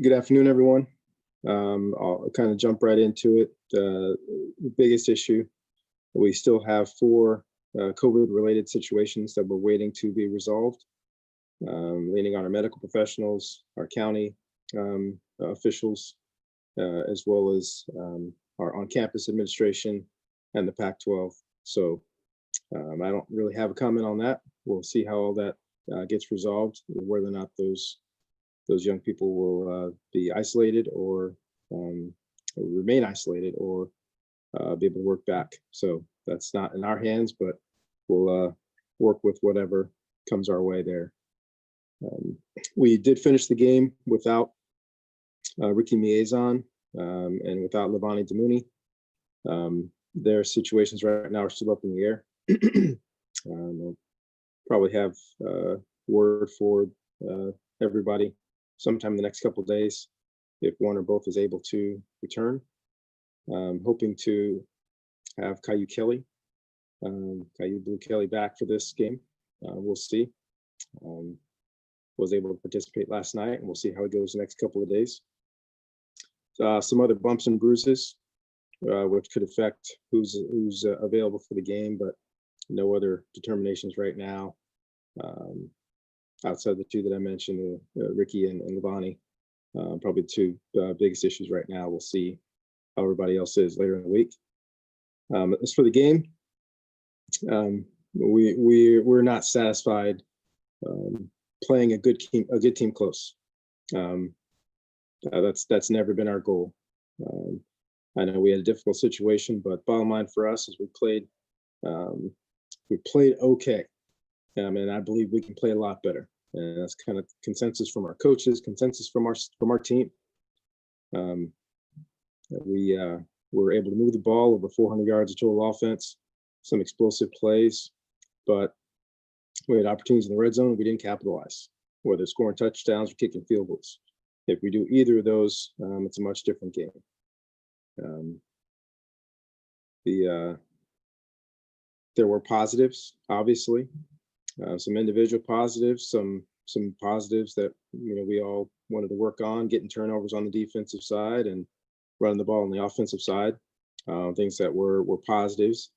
Good afternoon, everyone. I'll kind of jump right into it. The biggest issue, we still have 4 COVID-related situations that we're waiting to be resolved, leaning on our medical professionals, our county officials, as well as our on-campus administration and the Pac-12. So I don't really have a comment on that. We'll see how all that gets resolved, whether or not those young people will be isolated or remain isolated or be able to work back. So that's not in our hands, but we'll work with whatever comes our way there. We did finish the game without Ricky Miezon and without Levani Damuni. Their situations right now are still up in the air. We'll probably have word for everybody sometime in the next couple of days if one or both is able to return. Hoping to have Caillou Blue Kelly back for this game. We'll see. Was able to participate last night, and we'll see how it goes the next couple of days. Some other bumps and bruises, which could affect who's available for the game, but no other determinations right now. Outside the 2 that I mentioned, Ricky and Levani, probably the 2 biggest issues right now. We'll see how everybody else is later in the week. As for the game, we're not satisfied playing a good team close. That's never been our goal. I know we had a difficult situation, but bottom line for us is we played okay. And I believe we can play a lot better. And that's kind of consensus from our coaches, consensus from our team. We were able to move the ball over 400 yards of total offense, some explosive plays, but we had opportunities in the red zone. We didn't capitalize, whether scoring touchdowns or kicking field goals. If we do either of those, it's a much different game. There were positives, obviously. Some individual positives, some positives that we all wanted to work on, getting turnovers on the defensive side and running the ball on the offensive side. Things that were positives,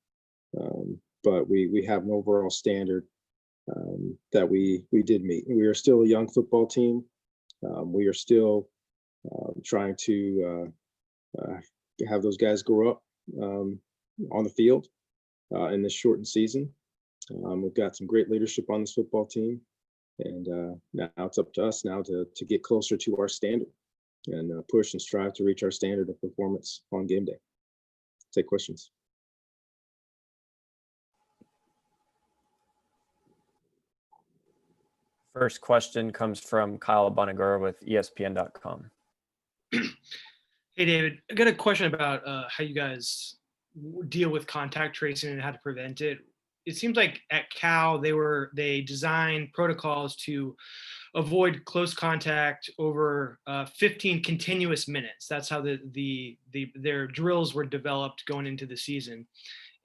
but we have an overall standard that we did meet. We are still a young football team. We are still trying to have those guys grow up on the field in this shortened season. We've got some great leadership on this football team, and now it's up to us now to get closer to our standard and push and strive to reach our standard of performance on game day. Take questions. First question comes from Kyle Bonagura with ESPN.com. Hey, David, I got a question about how you guys deal with contact tracing and how to prevent it. It seems like at Cal, they designed protocols to avoid close contact over 15 continuous minutes. That's how their drills were developed going into the season.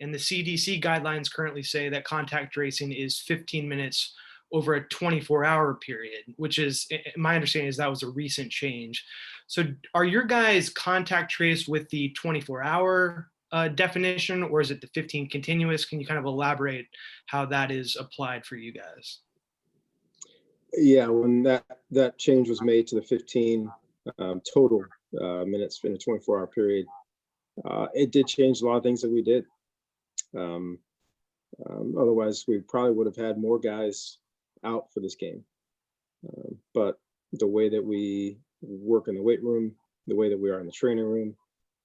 And the CDC guidelines currently say that contact tracing is 15 minutes over a 24-hour period, which is, my understanding is that was a recent change. So are your guys contact traced with the 24-hour definition, or is it the 15 continuous? Can you kind of elaborate how that is applied for you guys? Yeah, when that change was made to the 15 total minutes in a 24-hour period, it did change a lot of things that we did. Otherwise, we probably would have had more guys out for this game. But the way that we work in the weight room, the way that we are in the training room,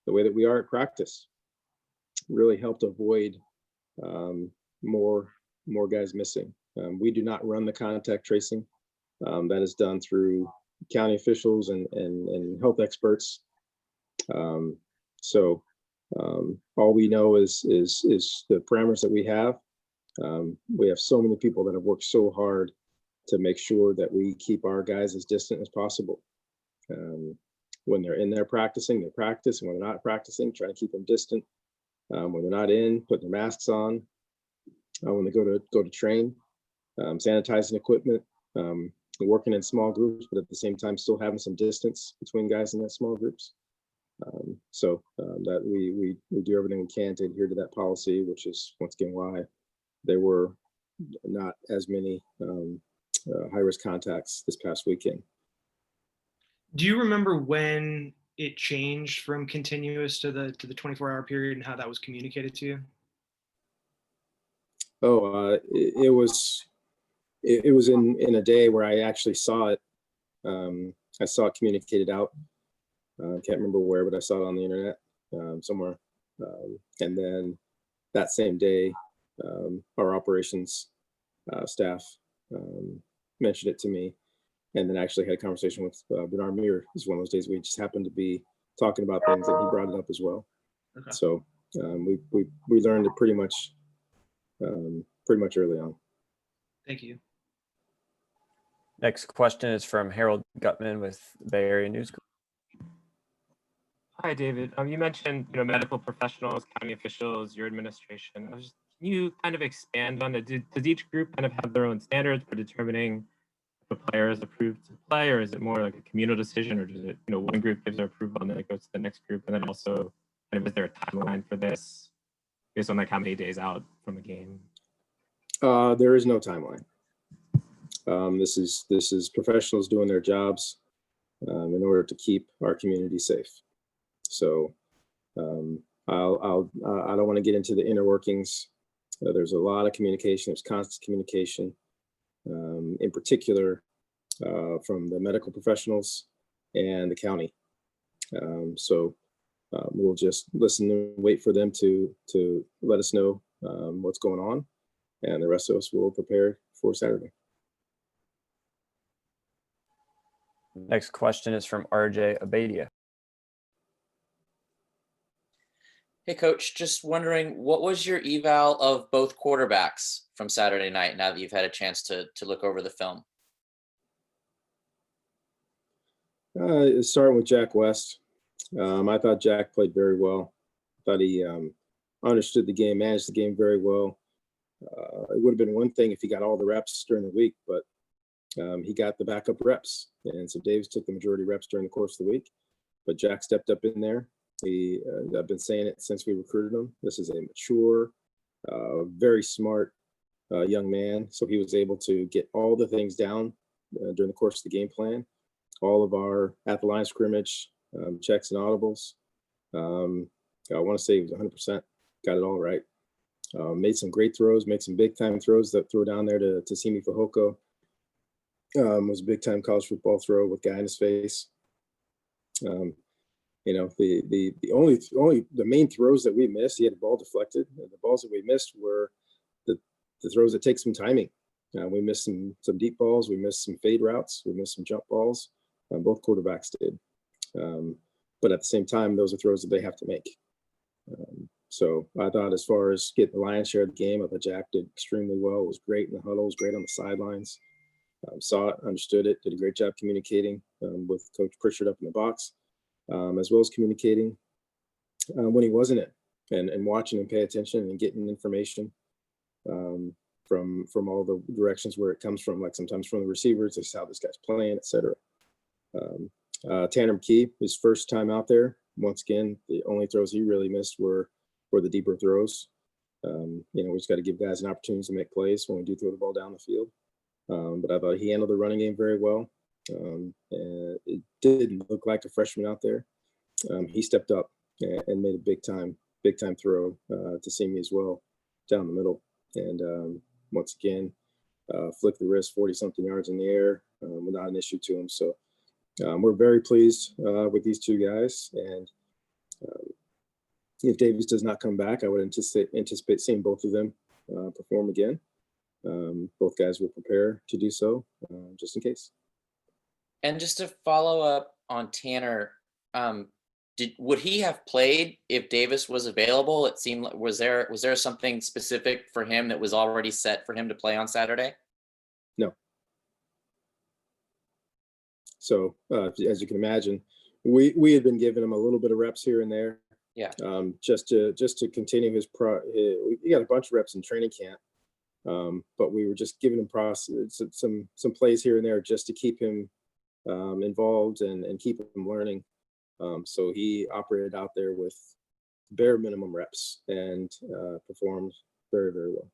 the way that we are at practice really helped avoid more guys missing. We do not run the contact tracing. That is done through county officials and health experts. So all we know is the parameters that we have. We have so many people that have worked so hard to make sure that we keep our guys as distant as possible. When they're in there practicing, they practice, and when they're not practicing, try to keep them distant. When they're not in, put their masks on. When they go to train, sanitizing equipment, working in small groups, but at the same time still having some distance between guys in that small groups. That we do everything we can to adhere to that policy, which is once again why there were not as many high-risk contacts this past weekend. Do you remember when it changed from continuous to the 24-hour period and how that was communicated to you? It was in a day where I actually saw it. I saw it communicated out. Can't remember where, but I saw it on the internet somewhere. And then that same day, our operations staff mentioned it to me, and then actually had a conversation with Bernard Muir. It was one of those days we just happened to be talking about things, and he brought it up as well. Okay. So we learned it pretty much early on. Thank you. Next question is from Harold Gutman with Bay Area News Group. Hi, David. You mentioned, medical professionals, county officials, your administration. Can you kind of expand on it? Does each group kind of have their own standards for determining if a player is approved to play, or is it more like a communal decision, or does it, one group gives their approval and then it goes to the next group? And then also, kind of, is there a timeline for this based on like how many days out from a game? There is no timeline. This is professionals doing their jobs in order to keep our community safe. So I don't want to get into the inner workings. There's a lot of communication. There's constant communication, in particular from the medical professionals and the county. We'll just listen and wait for them to let us know what's going on, and the rest of us will prepare for Saturday. Next question is from RJ Abadia. Hey, Coach, just wondering, what was your eval of both quarterbacks from Saturday night now that you've had a chance to look over the film? Starting with Jack West. I thought Jack played very well. I thought he understood the game, managed the game very well. It would have been one thing if he got all the reps during the week, but he got the backup reps. And so Davis took the majority reps during the course of the week, but Jack stepped up in there. I've been saying it since we recruited him. This is a mature, very smart young man. So he was able to get all the things down during the course of the game plan. All of our at the line of scrimmage checks and audibles. I want to say he was 100%. Got it all right. Made some great throws. Made some big time throws. That throw down there to Simi Fehoko was a big time college football throw with guy in his face. The main throws that we missed, he had the ball deflected. And the balls that we missed were the throws that take some timing. We missed some deep balls. We missed some fade routes. We missed some jump balls. Both quarterbacks did. But at the same time, those are throws that they have to make. So I thought as far as getting the lion's share of the game, I thought Jack did extremely well. It was great in the huddle. It was great on the sidelines. Saw it, understood it, did a great job communicating with Coach Pritchard up in the box. As well as communicating when he wasn't it, and watching and pay attention and getting information from all the directions where it comes from, like sometimes from the receivers, this is how this guy's playing, etc. Tanner McKee, his first time out there, once again, the only throws he really missed were the deeper throws. We just got to give guys an opportunity to make plays when we do throw the ball down the field. But I thought he handled the running game very well. And it didn't look like a freshman out there. He stepped up and made a big time throw to Simi as well down the middle. And once again, flicked the wrist 40-something yards in the air without an issue to him. So we're very pleased with these two guys. And if Davis does not come back, I would anticipate seeing both of them perform again. Both guys will prepare to do so just in case. And just to follow up on Tanner, would he have played if Davis was available? It seemed like was there something specific for him that was already set for him to play on Saturday? No. So as you can imagine, we had been giving him a little bit of reps here and there. Yeah. Just to continue his he got a bunch of reps in training camp. But we were just giving him some plays here and there just to keep him involved and keep him learning. So he operated out there with bare minimum reps and performed very, very well.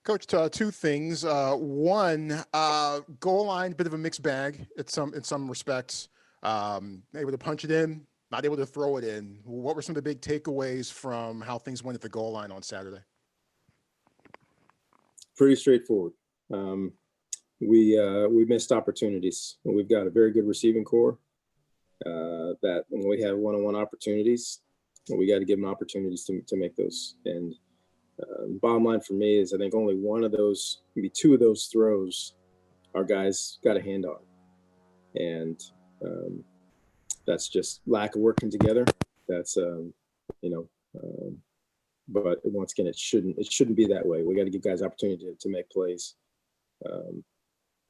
Coach, two things. One, goal line, bit of a mixed bag in some respects. Able to punch it in, not able to throw it in. What were some of the big takeaways from how things went at the goal line on Saturday? Pretty straightforward. We missed opportunities. We've got a very good receiving core. That when we have one-on-one opportunities, we got to give them opportunities to make those. And bottom line for me is I think only one of those, maybe two of those throws, our guys got a hand on. And that's just lack of working together. That's but once again, it shouldn't be that way. We got to give guys opportunity to make plays.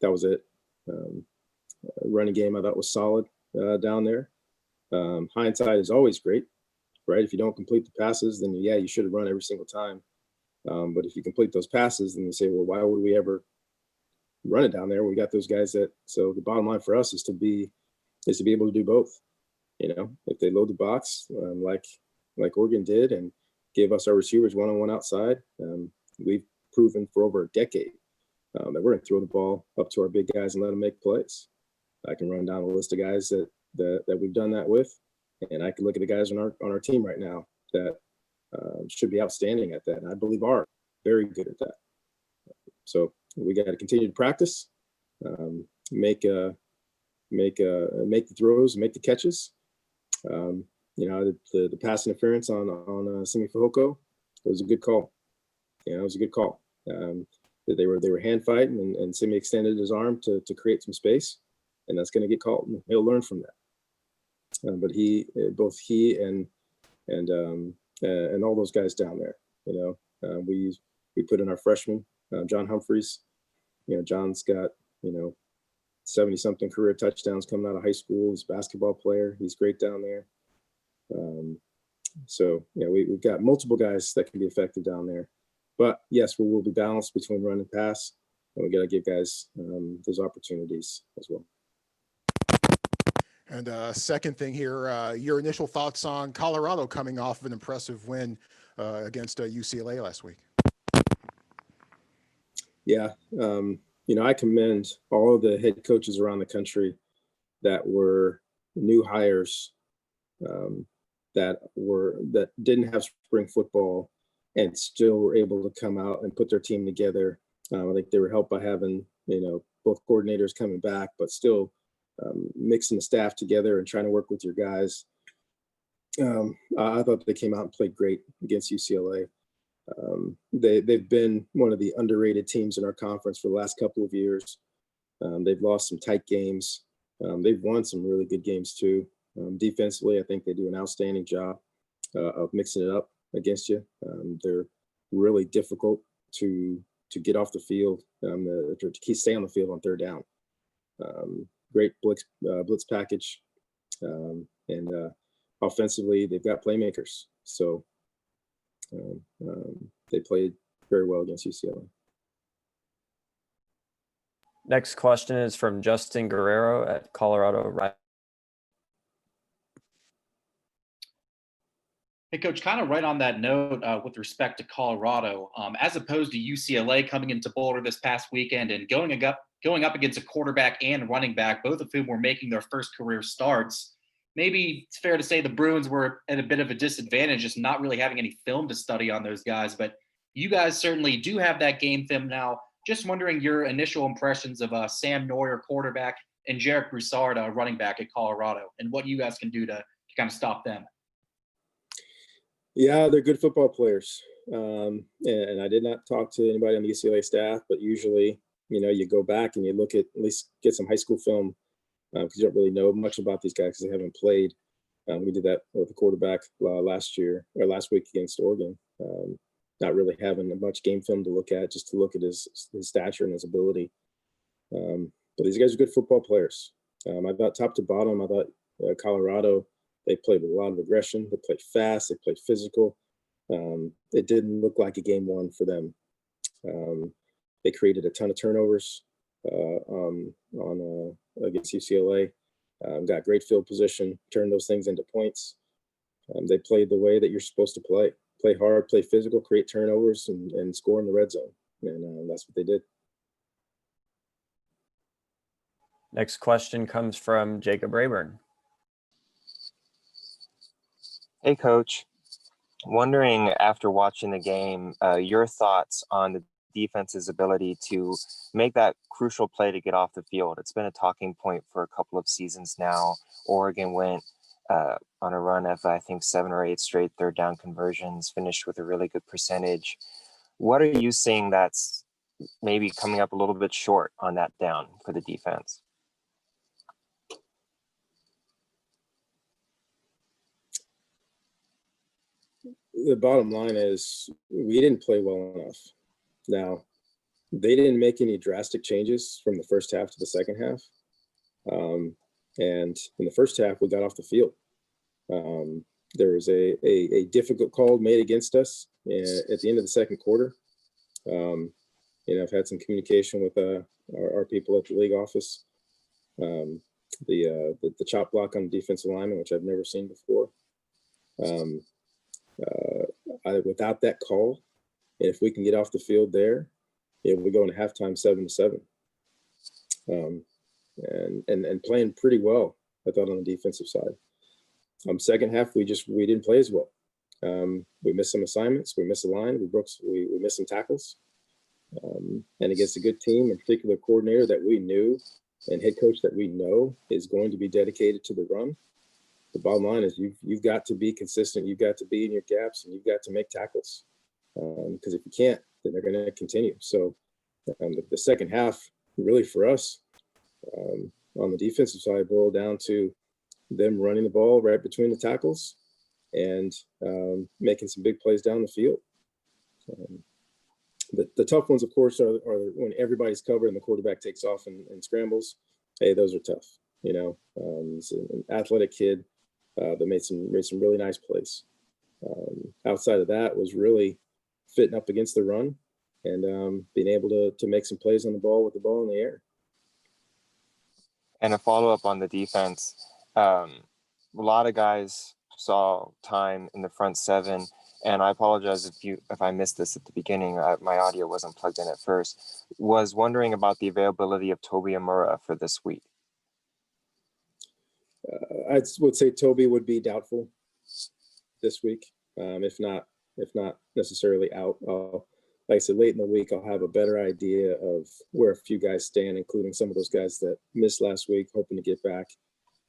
That was it. Running game I thought was solid down there. Hindsight is always great, right? If you don't complete the passes, then yeah, you should have run every single time. But if you complete those passes, then you say, well, why would we ever run it down there? We got those guys that. So the bottom line for us is to be able to do both. If they load the box like Oregon did and gave us our receivers one-on-one outside, we've proven for over a decade that we're going to throw the ball up to our big guys and let them make plays. I can run down a list of guys that we've done that with, and I can look at the guys on our team right now that should be outstanding at that, and I believe are very good at that. So we got to continue to practice, make the throws, make the catches. The pass interference on Simi Fehoko, it was a good call. It was a good call. They were hand fighting, and Simi extended his arm to create some space, and that's going to get called. And he'll learn from that. But both he and all those guys down there, we put in our freshman, John Humphreys. John's got 70-something career touchdowns coming out of high school. He's a basketball player. He's great down there. We've got multiple guys that can be effective down there. But yes, we will be balanced between run and pass, and we got to give guys those opportunities as well. And second thing here, your initial thoughts on Colorado coming off of an impressive win against UCLA last week. Yeah. I commend all of the head coaches around the country that were new hires that didn't have spring football and still were able to come out and put their team together. I think they were helped by having, both coordinators coming back, but still mixing the staff together and trying to work with your guys. I thought they came out and played great against UCLA. They've been one of the underrated teams in our conference for the last couple of years. They've lost some tight games. They've won some really good games too. Defensively, I think they do an outstanding job of mixing it up against you. They're really difficult to get off the field, to stay on the field on third down. Great blitz package, and offensively, they've got playmakers. So they played very well against UCLA. Next question is from Justin Guerrero at Colorado. Hey, Coach, kind of right on that note with respect to Colorado, as opposed to UCLA coming into Boulder this past weekend and going up against a quarterback and running back, both of whom were making their first career starts. Maybe it's fair to say the Bruins were at a bit of a disadvantage, just not really having any film to study on those guys. But you guys certainly do have that game film now. Just wondering your initial impressions of Sam Neuer, quarterback, and Jarek Broussard, running back at Colorado, and what you guys can do to kind of stop them. Yeah, they're good football players. And I did not talk to anybody on the UCLA staff, but usually, you go back and you look at least get some high school film because you don't really know much about these guys because they haven't played. We did that with the quarterback last week against Oregon. Not really having much game film to look at, just to look at his stature and his ability. But these guys are good football players. I thought top to bottom, I thought Colorado, they played with a lot of aggression. They played fast. They played physical. It didn't look like a game one for them. They created a ton of turnovers against UCLA. Got great field position, turned those things into points. They played the way that you're supposed to play. Play hard, play physical, create turnovers, and score in the red zone. And that's what they did. Next question comes from Jacob Rayburn. Hey, Coach. Wondering, after watching the game, your thoughts on the defense's ability to make that crucial play to get off the field. It's been a talking point for a couple of seasons now. Oregon went on a run of, I think, 7 or 8 straight third down conversions, finished with a really good percentage. What are you seeing that's maybe coming up a little bit short on that down for the defense? The bottom line is we didn't play well enough. Now, they didn't make any drastic changes from the first half to the second half. And in the first half, we got off the field. There was a difficult call made against us at the end of the second quarter. I've had some communication with our people at the league office. The chop block on the defensive lineman, which I've never seen before. Without that call, if we can get off the field there, we go into halftime 7-7, and playing pretty well, I thought, on the defensive side. Second half, we didn't play as well. We missed some assignments, we missed a line, we missed some tackles, and against a good team, in particular coordinator that we knew and head coach that we know is going to be dedicated to the run. The bottom line is you've got to be consistent. You've got to be in your gaps, and you've got to make tackles. Because if you can't, then they're going to continue. So the second half, really for us, on the defensive side, boiled down to them running the ball right between the tackles and making some big plays down the field. The tough ones, of course, are when everybody's covered and the quarterback takes off and scrambles. Hey, those are tough. He's an athletic kid. That made some really nice plays. Outside of that was really fitting up against the run and being able to make some plays on the ball with the ball in the air. And a follow-up on the defense. A lot of guys saw time in the front seven, and I apologize if I missed this at the beginning. My audio wasn't plugged in at first. Was wondering about the availability of Toby Amura for this week. I would say Toby would be doubtful this week, if not necessarily out. Like I said, late in the week, I'll have a better idea of where a few guys stand, including some of those guys that missed last week, hoping to get back,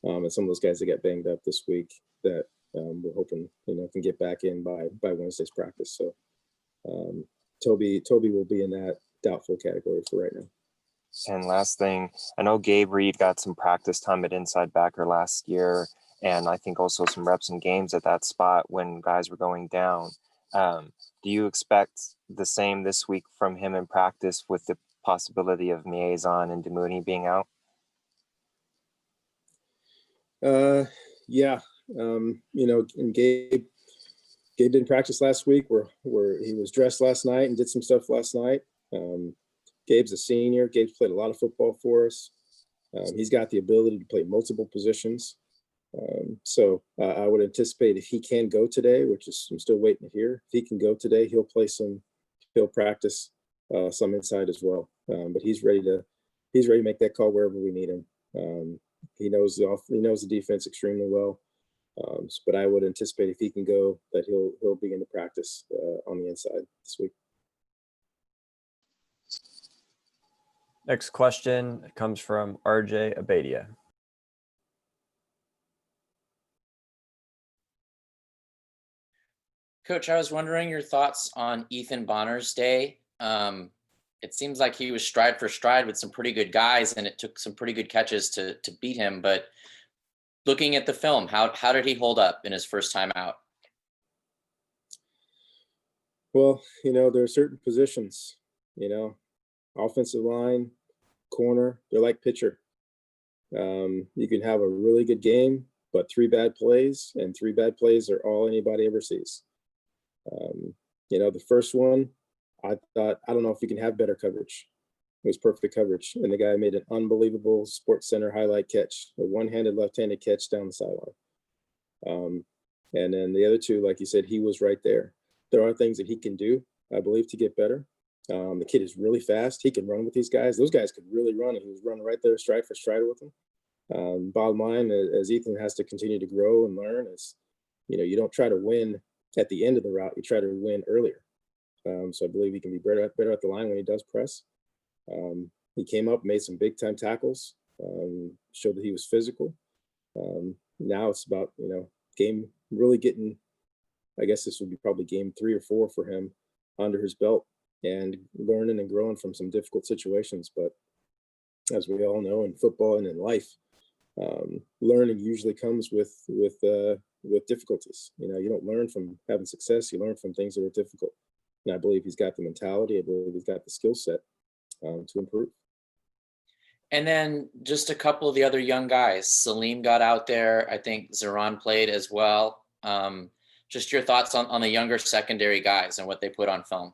and some of those guys that got banged up this week that we're hoping can get back in by Wednesday's practice. So Toby will be in that doubtful category for right now. And last thing, I know Gabe Reed got some practice time at inside backer last year, and I think also some reps and games at that spot when guys were going down. Do you expect the same this week from him in practice with the possibility of Miezon and Demooney being out? Yeah. And Gabe didn't practice last week where he was dressed last night and did some stuff last night. Gabe's a senior. Gabe's played a lot of football for us. He's got the ability to play multiple positions. So I would anticipate if he can go today, which is I'm still waiting to hear. If he can go today, he'll practice some inside as well. But he's ready to make that call wherever we need him. He knows the defense extremely well. But I would anticipate if he can go that he'll begin to practice on the inside this week. Next question comes from RJ Abadia. Coach, I was wondering your thoughts on Ethan Bonner's day. It seems like he was stride for stride with some pretty good guys, and it took some pretty good catches to beat him. But looking at the film, how did he hold up in his first time out? Well, there are certain positions, offensive line, corner, they're like pitcher. You can have a really good game, but 3 bad plays, and 3 bad plays are all anybody ever sees. The first one, I thought, I don't know if we can have better coverage. It was perfect coverage, and the guy made an unbelievable Sports Center highlight catch, a one-handed left-handed catch down the sideline. And then the other 2, like you said, he was right there. There are things that he can do, I believe, to get better. The kid is really fast. He can run with these guys. Those guys could really run, and he was running right there, stride for stride with them. Bottom line, as Ethan has to continue to grow and learn, is you don't try to win at the end of the route. You try to win earlier. So I believe he can be better at the line when he does press. He came up, made some big time tackles, showed that he was physical. Now it's about game really getting. I guess this would be probably game 3 or 4 for him under his belt, and learning and growing from some difficult situations. But as we all know, in football and in life, learning usually comes with difficulties. You don't learn from having success. You learn from things that are difficult. And I believe he's got the mentality. I believe he's got the skill set to improve. And then just a couple of the other young guys. Salim got out there. I think Zeron played as well. Just your thoughts on the younger secondary guys and what they put on film.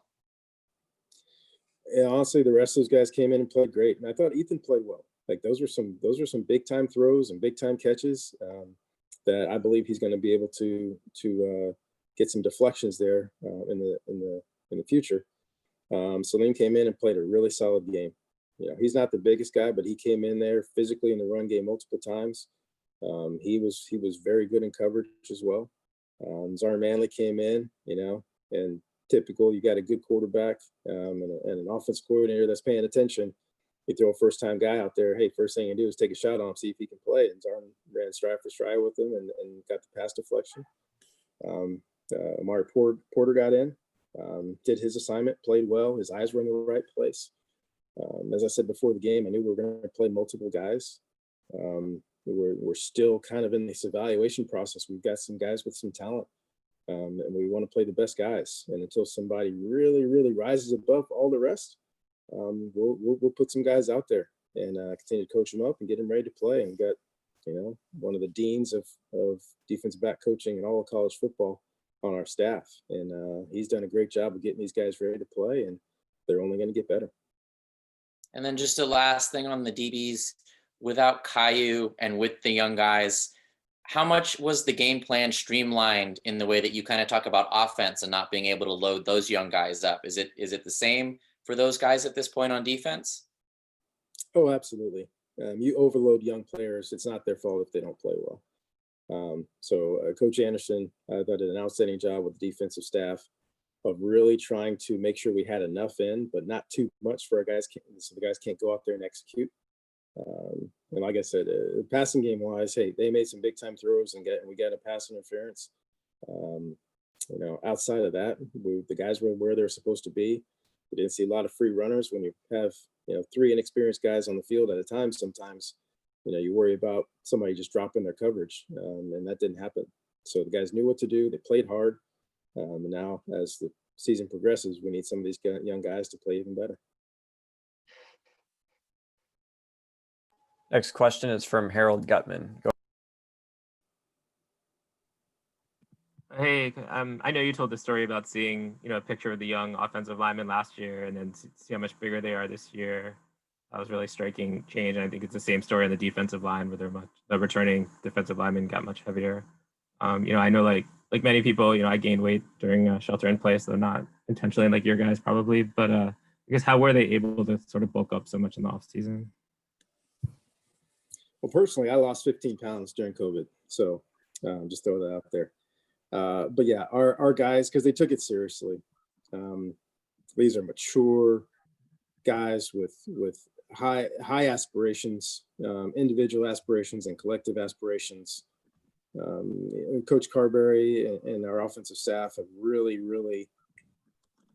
Yeah, honestly, the rest of those guys came in and played great, and I thought Ethan played well. Like those were some big time throws and big time catches that I believe he's going to be able to get some deflections there in the future. Salim came in and played a really solid game. He's not the biggest guy, but he came in there physically in the run game multiple times. He was very good in coverage as well. Zar Manley came in, and typical, you got a good quarterback and an offense coordinator that's paying attention. You throw a first-time guy out there, hey, first thing you do is take a shot on him, see if he can play. And Zar ran stride for stride with him and got the pass deflection. Amari Porter got in, did his assignment, played well. His eyes were in the right place. As I said before the game, I knew we were going to play multiple guys. We're still kind of in this evaluation process. We've got some guys with some talent, and we want to play the best guys. And until somebody really, really rises above all the rest, we'll put some guys out there and continue to coach them up and get them ready to play. And got one of the deans of defensive back coaching in all of college football on our staff, and he's done a great job of getting these guys ready to play, and they're only going to get better. And then just a last thing on the DBs, without Caillou and with the young guys, how much was the game plan streamlined in the way that you kind of talk about offense and not being able to load those young guys up? Is it the same for those guys at this point on defense? Oh, absolutely. You overload young players. It's not their fault if they don't play well. So Coach Anderson, I thought did an outstanding job with the defensive staff of really trying to make sure we had enough in, but not too much for our guys, so the guys can't go out there and execute. And like I said, passing game wise, hey, they made some big time throws and we got a pass interference. Outside of that, the guys were where they're supposed to be. We didn't see a lot of free runners. When you have 3 inexperienced guys on the field at a time, sometimes you worry about somebody just dropping their coverage, and that didn't happen. So the guys knew what to do. They played hard. And now, as the season progresses, we need some of these young guys to play even better. Next question is from Harold Gutman. Go. Hey, I know you told the story about seeing, a picture of the young offensive linemen last year and then see how much bigger they are this year. That was really striking change. And I think it's the same story on the defensive line where the returning defensive linemen got much heavier. I know like many people, I gained weight during shelter in place, though not intentionally like your guys probably, but I guess how were they able to sort of bulk up so much in the off season? Well, personally, I lost 15 pounds during COVID. So just throw that out there. But yeah, our guys, because they took it seriously. These are mature guys with high aspirations, individual aspirations and collective aspirations. Coach Carberry and our offensive staff have really, really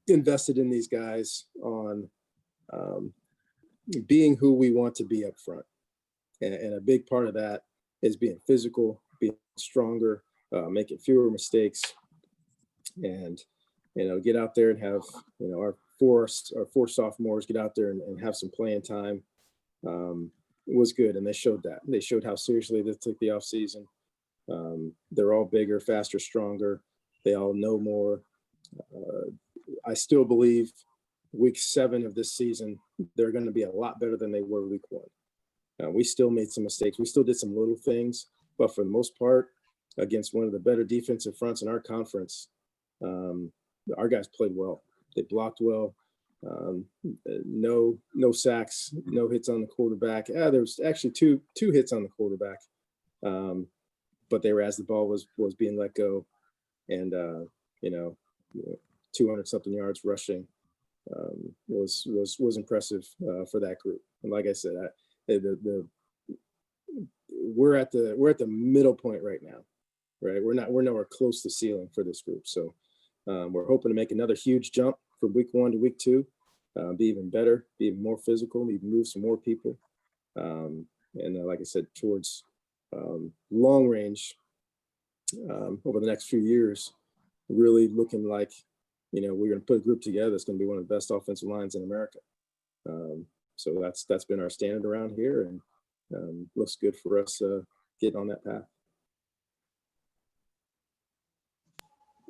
invested in these guys on being who we want to be up front. And a big part of that is being physical, being stronger, making fewer mistakes, and get out there and have our four sophomores get out there and have some playing time, was good, and they showed that. They showed how seriously they took the offseason. They're all bigger, faster, stronger. They all know more. I still believe week 7 of this season, they're going to be a lot better than they were week 1. We still made some mistakes. We still did some little things, but for the most part, against one of the better defensive fronts in our conference, our guys played well. They blocked well. No sacks, no hits on the quarterback. There was actually two hits on the quarterback, but they were as the ball was being let go, and 200 something yards rushing was impressive for that group. And like I said, we're at the middle point right now, right? We're nowhere close to ceiling for this group. So we're hoping to make another huge jump from week 1 to week 2, be even better, be even more physical, even move some more people. Like I said, towards long range over the next few years, really looking like, we're going to put a group together that's going to be one of the best offensive lines in America. So that's been our standard around here, and looks good for us getting on that path.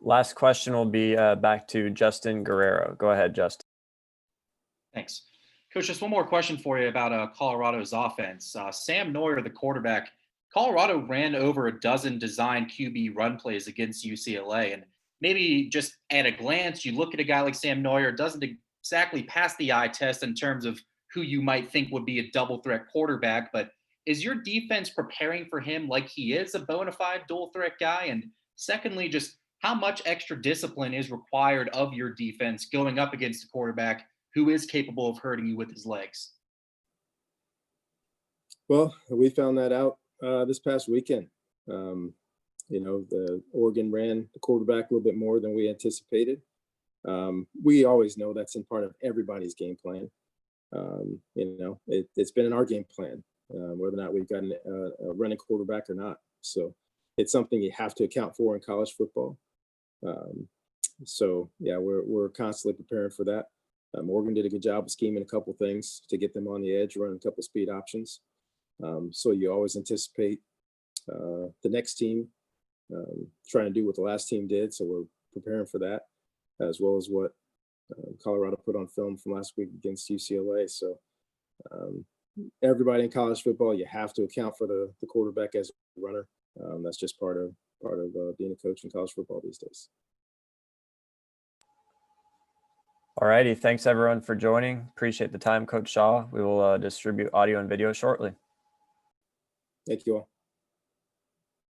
Last question will be back to Justin Guerrero. Go ahead, Justin. Thanks. Coach, just one more question for you about Colorado's offense. Sam Neuer, the quarterback, Colorado ran over a dozen designed QB run plays against UCLA. And maybe just at a glance, you look at a guy like Sam Neuer, doesn't exactly pass the eye test in terms of who you might think would be a double threat quarterback. But is your defense preparing for him like he is a bona fide dual threat guy? And secondly, just how much extra discipline is required of your defense going up against a quarterback who is capable of hurting you with his legs? Well, we found that out this past weekend. The Oregon ran the quarterback a little bit more than we anticipated. We always know that's in part of everybody's game plan. It's been in our game plan, whether or not we've got a running quarterback or not. So it's something you have to account for in college football. We're constantly preparing for that. Oregon did a good job of scheming a couple things to get them on the edge, running a couple speed options. So you always anticipate the next team trying to do what the last team did. So we're preparing for that, as well as what Colorado put on film from last week against UCLA. So everybody in college football, you have to account for the quarterback as a runner. That's just part of being a coach in college football these days. All righty. Thanks, everyone, for joining. Appreciate the time, Coach Shaw. We will distribute audio and video shortly. Thank you all.